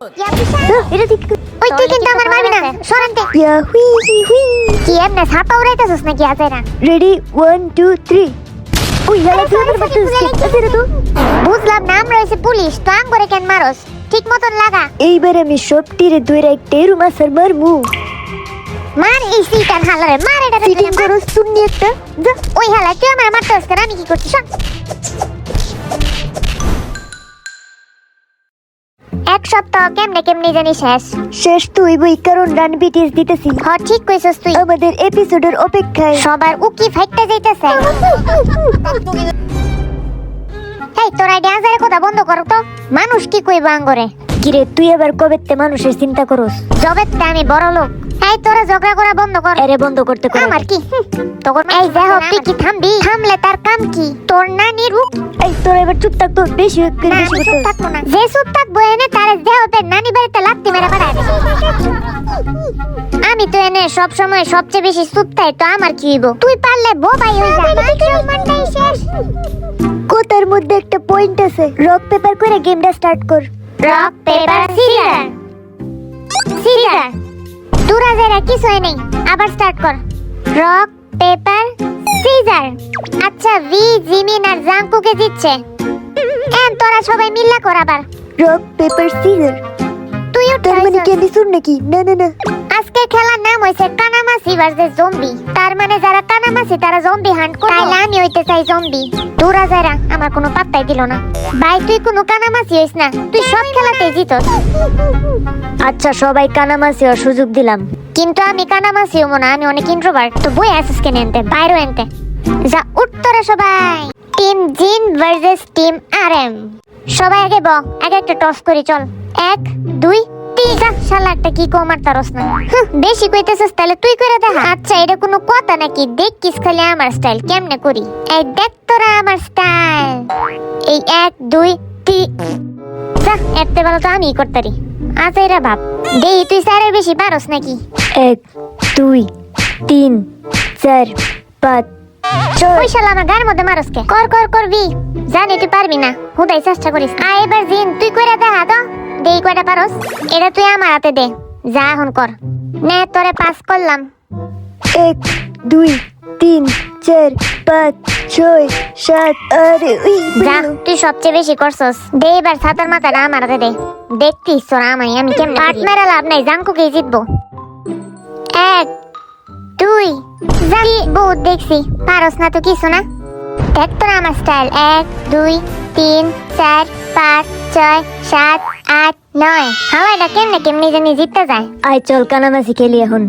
এটা ঠিক ওই তুই কিন্তু আমার মারবি না সরান্তে ইয়া হুই হুই কি এমনে ছাপা উড়াইতেছস নাকি আজেরা রেডি 1 2 3 ওই হেলা তুই আমার মারতেছিস আজেরা তো বুঝলাম নাম রয়েছে পুলিশ তো আম করে কেন মারস ঠিক মতন লাগা এইবার আমি সবটিরে দুইরা একটা রুমা সার মারমু মার এই সিটান হালারে মার এটা সিটিং করস শুননি একটা ওই হালা তুই আমার মারতেছস কেন আমি কি করছি শোন এক সপ্তাহ কেমনে জানি শেষ তুই বই কারণ রান বিটিএস দিতেছি হ্যাঁ ঠিক কইছস তুই আমাদের এপিসোডের অপেক্ষায় সবার উকি ফাইটটা যাইতেছে এই তোরা ড্যান্সের কথা বন্ধ কর তো মানুষ কি কইবা আঙ্গরে কিরে তুই আবার কবেতে মানুষের চিন্তা করস জবেতে আমি বড় লোক এই তোরা ঝগড়া করা বন্ধ কর আরে বন্ধ করতে কর আমার কি তখন এই যে তুই কি থামবি থামলে তার কাম কি তোর নানির এই তোরা এবার চুপ থাক তো বেশি চুপ থাকবো না যে চুপ থাকবো এনে তার দেহতে নানি বাড়িতে লাত্তি মেরে পাঠায় আমি তো এনে সব সময় সবচেয়ে বেশি চুপ থাই তো আমার কি হইব তুই পারলে বোবাই হই যা মানটাই শেষ কোতার মধ্যে একটা পয়েন্ট আছে রক পেপার করে গেমটা স্টার্ট কর রক পেপার সিজার সিজার তোরা যারা কিছু নেই আবার স্টার্ট কর রক পেপার সিজার আচ্ছা ভি জিমিন আর জাঙ্কুকে দিচ্ছে এন তোরা সবাই মিল্লা কর আবার রক পেপার সিজার তুইও তার মানে কি আমি শুন নাকি না না না আজকে খেলার নাম হইছে কানামাসি ভার্সেস জম্বি তার মানে যারা কানামাসি তারা জম্বি হান্ট করে তাইলে আমি হইতে চাই জম্বি তোরা যারা আমার কোনো পাত্তাই দিল না ভাই তুই কোনো কানামাসি হইস না তুই সব খেলাতে জিতস আচ্ছা সবাই কানামাসি আর সুযোগ দিলাম কিন্তু আমি কানামাসি হবো না আমি অনেক ইন্ট্রোভার্ট তো বই আসিস কেন এনতে বাইরে এনতে যা উত্তরে সবাই টিম জিন ভার্সেস টিম আরএম সবাই আগে আগে একটা টস করি চল 1 2 3 শালা একটা কি কমার তারস না বেশি কইতেছস তাহলে তুই করে দেখা আচ্ছা এটা কোনো কথা নাকি দেখ কিস খালি আমার স্টাইল কেমনে করি এই দেখ তোরা আমার স্টাইল এই 1 2 3 যা এতে ভালো তো আমি করতারি আচ্ছা এরা ভাব দেই তুই স্যারের বেশি পারস নাকি 1 2 3 4 5 ওই শালা আমার গায়ের মধ্যে মারস কে কর করবি জানি তুই পারবি না হুদাই চেষ্টা করিস এবার জিন তুই কইরা দেখা তো দেই কয়টা পারস এটা তুই আমার হাতে দে যা এখন কর নে তোরে পাস করলাম 1 2 3 4 5 6 7 আরে যা তুই সবচেয়ে বেশি করছস দে এবার ছাতার মাথাটা আমার হাতে দে দেখতিস তোরা আমি কেমনে পাট মেরা লাভ নাই জাঙ্কুকে জিতবো 1 2 জানি বহুত দেখছি পারস না তো কিছু না দেখ তোরা আমার স্টাইল 1 2 3 4 5 6 7 8 9 হাওয়াটা কেমনে জানি জিততে যায় আয় চল কানামাসি খেলি এখন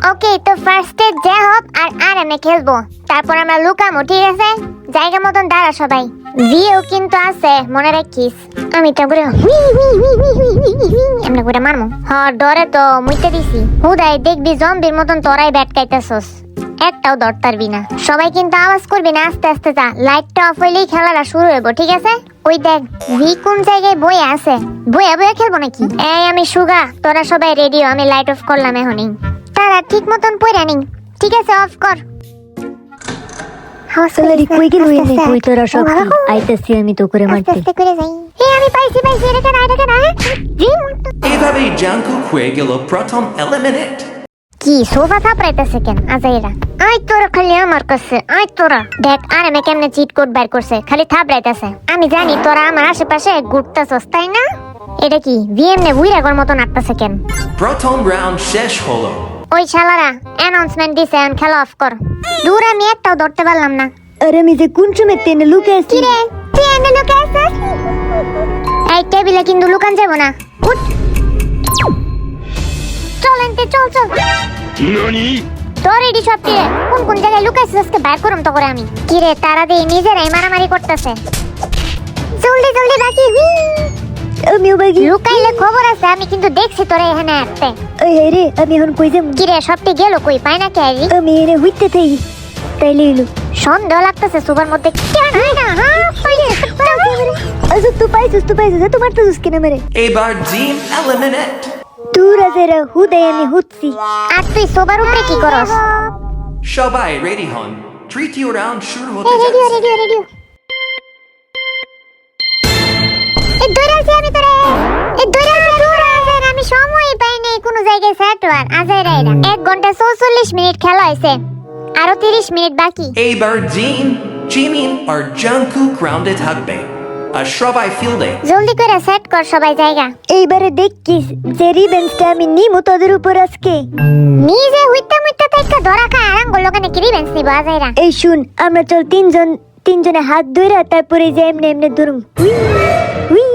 ওকে তো ফার্স্টে যে হপ আর আরামে খেলবো তারপর আমরা লুকামো ঠিক আছে জায়গা মতন দাঁড়া সবাই ভিও কিন্তু আছে মনে রাখিস আমি তো করে এমনি করে মারমু ডরে তো মুইতে দিছি হুদাই দেখবি জম্বির মতন তোরাই ব্যাট খাইতেছস একটাও দৌড় পারবি না সবাই কিন্তু আওয়াজ করবি না আস্তে আস্তে যা লাইটটা অফ হইলেই খেলাটা শুরু হইব ঠিক আছে ওই দেখ ভি কোন জায়গায় বই আছে বইয়া খেলবো নাকি এই আমি সুগা তোরা সবাই রেডিও আমি লাইট অফ করলাম এখনই তারা ঠিক মতন পয়রা নিন ঠিক আছে অফ কর হাউসলারি কই গেল এনে কই তোরা সব আইতাছি আমি তো করে মারতে আস্তে করে যাই এই আমি পাইছি এটা কেন এইভাবেই জাঙ্কুক হয়ে গেল প্রথম এলিমিনেট কি সোফা থাপড়াইতেছে কেন আজাইরা আই তোরা খালি আমার কাছে আই তোরা দেখ আরে মে কেমনে চিট কোড বাইর করছে খালি থাপড়াইতেছে আমি জানি তোরা আমার আশেপাশে ঘুরতেছস তাই না এটা কি ভিএম নে বুইরা গর মত নাটতেছে কেন প্রথম রাউন্ড শেষ হলো ওই শালারা অ্যানাউন্সমেন্ট দিছে এখন খেলা অফ কর দূর আমি একটাও ধরতে পারলাম না আরে আমি যে কোন সময় তেনে লুকে আছি কি রে তুই এনে লুকে আছিস এই টেবিলে কিন্তু লুকান যাব না উঠ চল এনতে চল ননি তোর এডি সবটি কোন জায়গায় লুকাইছিস আজকে বাইর করুম তো করে আমি কি রে তারা দিয়ে নিজেরাই মারামারি করতেছে জলদি বাকি আমিও বাকি লুকাইলে খবর আছে আমি কিন্তু দেখছি তোরা এখানে আসতে এই হে রে আমি এখন কই যাম কি রে সবটি গেল কই পাই না কে আমি এনে হইতে থাই তাইলে এলো সন্দেহ লাগতেছে সুপার মধ্যে কেন হয় না আজ তুই পাইছিস তোমার তো জুস কিনা মেরে এবার জিন এলিমিনেট দূরা যারা হুদাই আমি হুচ্ছি আর তুই সোবার উপরে কি করস সবাই রেডি হন তৃতীয় রাউন্ড শুরু হতে রেডিও যাচ্ছে এই দৌড়াছি আমি তোরে এই দৌড়াছি হয়ে গেছে এটওয়ার আজাইরা এরা 1 ঘন্টা 44 মিনিট খেলা হয়েছে আরো 30 মিনিট বাকি এইবার জিন জিমিন আর জাংকুক গ্রাউন্ডে থাকবে আর সবাই ফিল্ডে। জলদি করে সেট কর সবাই জায়গা এইবারে দেখিস যে রিভেঞ্জটা আমি নিমু তোদের উপর আজকে। নিজে হুইত্তা মুইত্তা তাইকা ধরা খায় আর আঙ্গুল লোকানে কি রিভেন্স নিব আজাইরা। এই শুন, আমরা চল তিনজনে হাত ধইরা তারপরে যে এমনি ধরুম। উই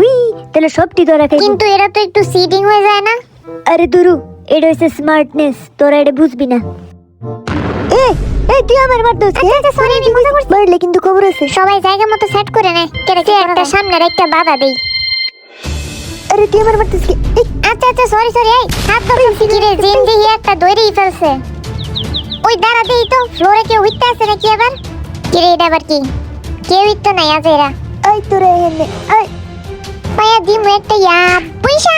উই তাহলে সবটি ধরা খাই। কিন্তু এরা তো একটু সিডিং হয়ে যায় না? আরে দুরু, এটা হচ্ছে স্মার্টনেস, তোরা এটা বুঝবি না। এই তুই আমার মারদোস। আচ্ছা সরি আমি মজা করছি। মারলে কিন্তু খবর আছে। সবাই জায়গা মতো সেট করে নে। কেরে একটা সামনের একটা বাধা দেই। আরে তুই আমার মারদোস কি? আচ্ছা সরি এই হাত ধরছি কি রে জিন দিয়ে একটা দইরেই ফেলছে। ওই দাঁড়া দেই তো ফ্লোরে কেউ উঠতে আছে নাকি আবার? কি রে এটা আবার কি? কেউ উঠতে নাই আজেরা। এই তোরা এনে এই পায়া দিমু একটা পয়সা।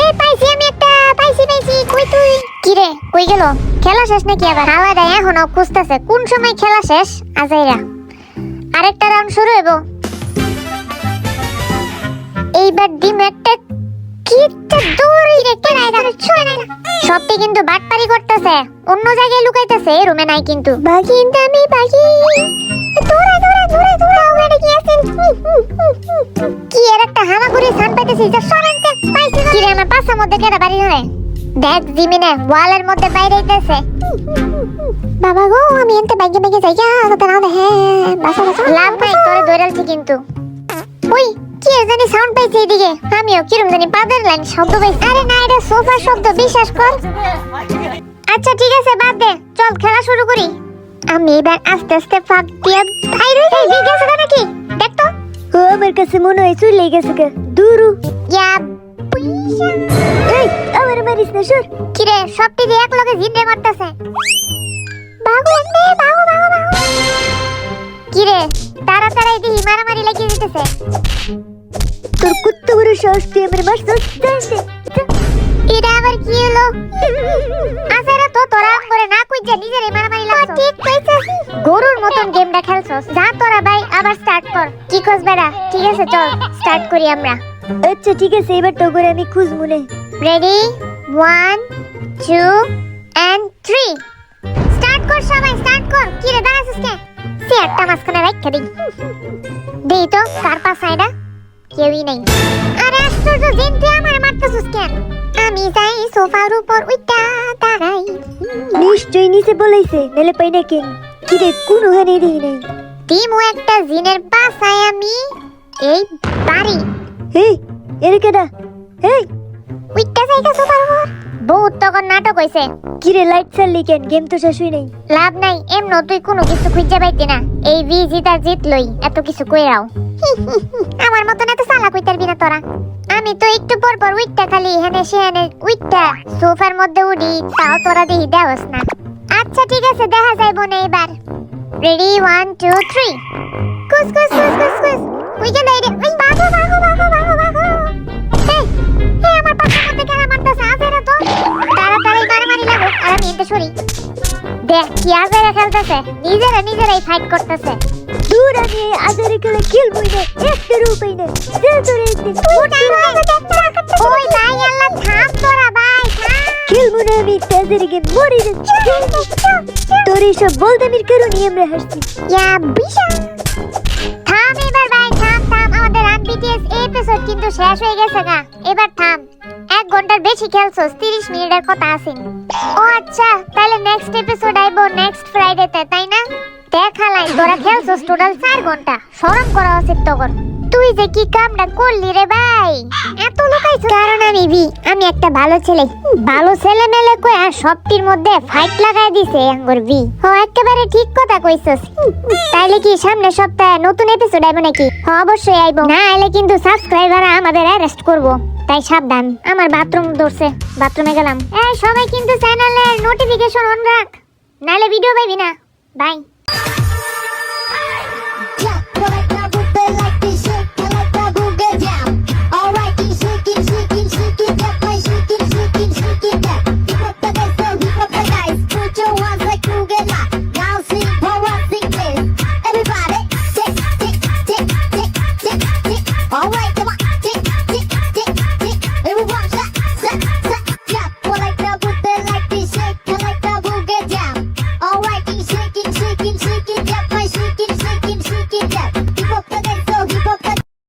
এই পাইছি আমি একটা পাইছি কই তুই? কি রে কই গেল? খেলা শেষ নাকি আবার? হাওয়া দেয় এখনো খুঁজতেছে কোন সময় খেলা শেষ আজাইরা। আরেকটা রাউন্ড শুরু হইব। এইবার দিম একটা কিটা দৌড়ি রে কেনা এটা ছয় না। সবটি কিন্তু বাটপারি করতেছে, অন্য জায়গায় লুকাইতেছে, এই রুমে নাই কিন্তু। বাকি আমি বাকি দৌড়া ওরে কি আছে? কি এর একটা হামাগুড়ি সান পাইতেছি যা সরাইতে পাইছি কি রে আমার পাশার মধ্যে কেডা বাড়ি ধরে? দেখ জিমিনে ওয়ালের মধ্যে বাইরে আইতেছে। বাবা গো আমি এনতে বাইকে যাইয়া তো না হে বাসা লাভ নাই তোরে দৌড়ালছি কিন্তু। ওই কি জানি সাউন্ড পাইছি এদিকে, আমিও কিরম জানি পাদের লাইন শব্দ পাইছি। আরে না এটা সোফার শব্দ, বিশ্বাস কর। আচ্ছা ঠিক আছে বাদ দে, চল খেলা শুরু করি। আমি এবার আস্তে আস্তে ফাঁক দিয়া বাইরে গেছে নাকি দেখ তো। ও আমার কাছে মনে হয় চলে গেছে গা। দুরু ইয়া পয়সা। এই আমার মারিস না সর। কি রে সবটি দিয়ে এক লগে জিন্দে মারতাছে। ভাগো নে ভাগো। কি রে তাড়াতাড়ি দিহি মারামারি লাগিয়ে দিতেছে। তোর কুত্তা বড় সাহস, তুই আমার মারছস। এটা আবার কি হলো? আসারা তো তোরা করে না কই যে নিজেরে মারামারি লাগছো। ঠিক কইছস, গরুর মতন গেমটা খেলছস। যা তোরা ভাই আবার স্টার্ট কর। কি কস বেড়া? ঠিক আছে চল স্টার্ট করি আমরা। আচ্ছা ঠিক আছে, এবার তো করে আমি খুঁজ মনে। রেডি 1 2 and 3 স্টার্ট কর সবাই স্টার্ট কর। কি রে দাঁড়াছিস কে? চেয়ারটা মাঝখানে রাখা দিই। দেই তো কার পাশে এটা? কেউই নাই। আরে আশ্চর্য জিন তুই আমার মারতেছিস কেন? আমি যাই সোফার উপর উইটা দাঁড়াই। নিশ্চয়ই নিচে বলাইছে, মেলে পাই না কেন? কি রে কোন ওখানে দেখি নাই। টিমও একটা জিনের পাশায় আমি এই বাড়ি। এই এর কেডা? এই উইটা যাইগা সোফার উপর। বহুত তখন নাটক হইছে। কি রে লাইট চাললি কেন? গেম তো শেষ হই নাই। লাভ নাই, এমন তুই কোনো কিছু খুঁজে পাইতি না। এই ভি জিতলই এত কিছু কইরাও। আমার মতন এত চালাক হইতার বিনা তোরা। আমি তো একটু পর উইটটা খালি হেনে সেহেনে উইটটা সোফার মধ্যে উড়ি, তাও তোরা দেখি দেওস না। আচ্ছা ঠিক আছে দেখা যাইব না এবার। রেডি 1 2 3 কুস উই গেল রে। ওই ভাগো এই আমার পাশার মধ্যে কেন মারতাছে? আজেরা তো তাড়াতাড়ি মারামারি লাগো আর আমি এতে সরি। দেখ কি আজেরা খেলতেছে, নিজেরাই ফাইট করতেছে। দূর আমি আজারে খেলে খেলবই না, একটা রূপই না। চল তোরে ওই ভাই আল্লাহ থাম তোরা ভাই থাম। খেলবো না আমি, তাদের গেম মরে যাচ্ছি। তোর এইসব বলদামির কারণে আমরা হাসছি। ইয়া বিশা থাম এবার ভাই থাম। আমাদের আনবিটিএস এপিসোড কিন্তু শেষ হয়ে গেছে গা। এবার থাম, 1 ঘন্টার বেশি খেলছস, 30 মিনিটের কথা আছে। ও আচ্ছা তাহলে নেক্সট এপিসোড আইবো নেক্সট ফ্রাইডেতে, তাই না? দেখালাই তোরা খেলছস টোটাল 4 ঘন্টা। শরম করা উচিত তোর। তুই যে কি কামটা করলি রে ভাই, এত লুকাইছ? কারণ আমি একটা ভালো ছেলে মেলে কই আর সবটির মধ্যে ফাইট লাগাই দিছে আঙ্গুর ভি। ও একেবারে ঠিক কথা কইছস। তাইলে কি সামনে সপ্তাহে নতুন এপিসোড আইবো নাকি? অবশ্যই আইবো, না আইলে কিন্তু সাবস্ক্রাইবার আমাদের অ্যারেস্ট করবো, তাই সাবধান। আমার বাথরুম ধরছে, বাথরুমে গেলাম। এই সবাই কিন্তু চ্যানেলের নোটিফিকেশন অন রাখ, নাইলে ভিডিও পাইবি না। বাই।